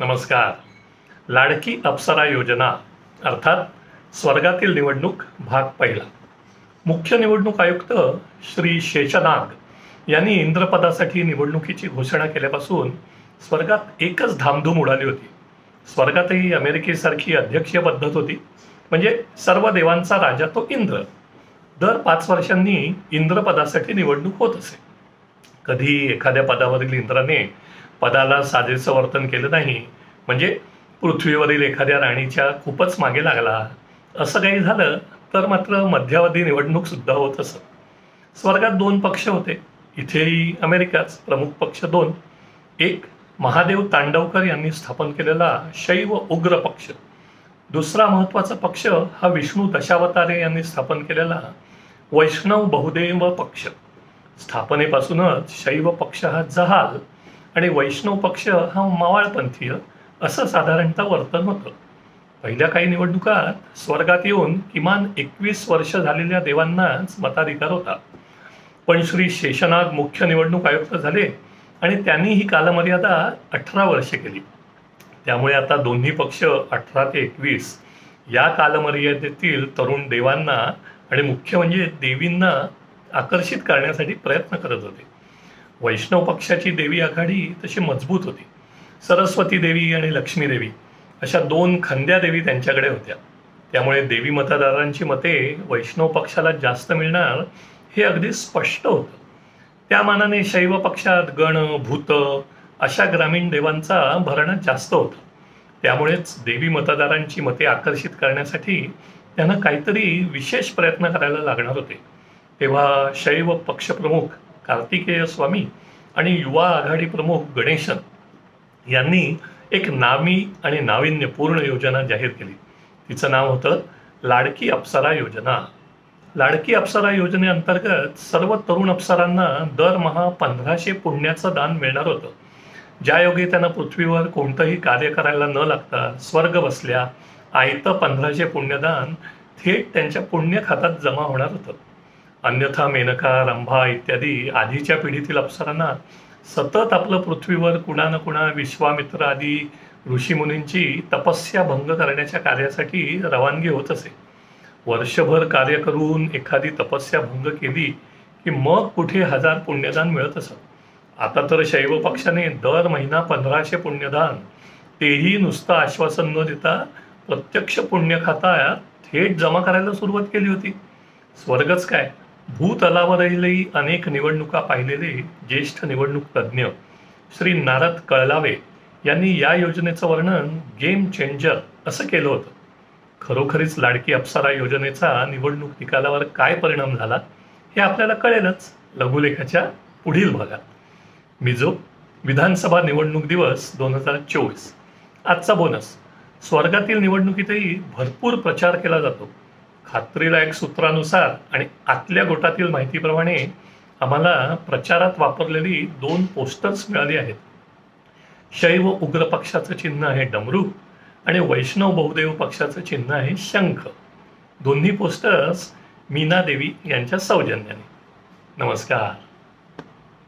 नमस्कार. लाडकी अप्सरा योजना अर्थात स्वर्गातील निवडणूक भाग पहिला. मुख्य निवडणूक आयुक्त श्री शेषनाग यांनी इंद्रपदासाठी निवडणुकीची घोषणा केल्यापासून स्वर्गात एकच धामधूम उडाली होती. स्वर्गातही अमेरिकेसारखी अध्यक्षीय पद्धत होती, म्हणजे सर्व देवांचा राजा तो इंद्र. दर 5 वर्षांनी इंद्रपदासाठी निवडणूक होत असे. कधी एखाद्या पदावरील इंद्राने पदाला साजेसं वर्तन केलं नाही, म्हणजे पृथ्वीवरील एखाद्या राणीच्या खूपच मागे लागला, असं काही झालं तर मात्र मध्यावधी निवडणूक सुद्धा होत असत. स्वर्गात 2 पक्ष होते. इथेही अमेरिकाच प्रमुख पक्ष 2. एक महादेव तांडवकर यांनी स्थापन केलेला शैव उग्र पक्ष. दुसरा महत्वाचा पक्ष हा विष्णू दशावतारे यांनी स्थापन केलेला वैष्णव बहुदेव पक्ष. स्थापनेपासूनच शैव पक्ष हा जहाल आणि वैष्णव पक्ष हा मावळपंथीय असं साधारणतः वर्तन होतं. पहिल्या काही निवडणुकात स्वर्गात येऊन किमान 21 वर्ष झालेल्या देवांनाच मताधिकार होता. पण श्री शेषनाग मुख्य निवडणूक आयुक्त झाले आणि त्यांनी ही कालमर्यादा 18 वर्षे केली. त्यामुळे आता दोन्ही पक्ष 18 ते 21 या कालमर्यादेतील तरुण देवांना आणि मुख्य म्हणजे देवींना आकर्षित करण्यासाठी प्रयत्न करत होते. वैष्णव पक्षाची देवी आघाडी तशी मजबूत होती. सरस्वती देवी आणि लक्ष्मी देवी अशा 2 खंद्या देवी त्यांच्याकडे होत्या. त्यामुळे देवी मतदारांची मते वैष्णव पक्षाला जास्त मिळणार हे अगदी स्पष्ट होतं. त्या मानाने शैव पक्षात गण भूत अशा ग्रामीण देवांचा भरणा जास्त होता. त्यामुळेच देवी मतदारांची मते आकर्षित करण्यासाठी त्यांना काहीतरी विशेष प्रयत्न करायला लागणार होते. तेव्हा शैव पक्षप्रमुख कार्तिकेय स्वामी आणि युवा आघाडी प्रमुख गणेशन यांनी एक नामी आणि नाविन्यपूर्ण योजना जाहीर केली. तिचं नाव होतं लाडकी अप्सरा योजना. लाडकी अप्सरा योजनेअंतर्गत सर्व तरुण अप्सरांना दरमहा 1500 पुण्याचं दान मिळणार होतं. ज्यायोगे त्यांना पृथ्वीवर कोणतंही कार्य करायला न लागता स्वर्ग बसल्या आयतं 1500 पुण्यदान थेट त्यांच्या पुण्य खात्यात जमा होणार होतं. अन्यथा मेनका, रंभा इत्यादी आधीच्या पिढीतील अप्सरांना सतत आपलं पृथ्वीवर कुणा न कुणा विश्वामित्र आदी ऋषीमुनींची तपस्या भंग करण्याच्या कार्यासाठी रवानगी होत असे. वर्षभर कार्य करून एखादी तपस्या भंग केली की मग कुठे 1000 पुण्यदान मिळत असत. आता तर शैव पक्षाने दर महिना 1500 पुण्यदान, तेही नुसतं आश्वासन न देता प्रत्यक्ष पुण्य खात्यात थेट जमा करायला सुरुवात केली होती. स्वर्गच काय, भूतलावरही अनेक निवडणुका पाहिलेले ज्येष्ठ निवडणूक तज्ज्ञ श्री नारद कळलावे यांनी या योजनेचं वर्णन गेम चेंजर असं केलं होतं. खरोखरीच लाडकी अप्सरा योजनेचा निवडणूक निकालावर काय परिणाम झाला हे आपल्याला कळेलच लघुलेखाच्या पुढील भागात. मिझो विधानसभा निवडणूक दिवस 2024. आजचा बोनस. स्वर्गातील निवडणुकीतही भरपूर प्रचार केला जातो. खात्रीलायक सूत्रानुसार आणि आतल्या गोटातील माहितीप्रमाणे आम्हाला प्रचारात वापरलेली 2 पोस्टर्स मिळाली आहेत. शैव उग्र पक्षाचं चिन्ह आहे डमरू आणि वैष्णव बहुदेव पक्षाचं चिन्ह आहे शंख. दोन्ही पोस्टर्स मीना देवी यांच्या सौजन्याने. नमस्कार.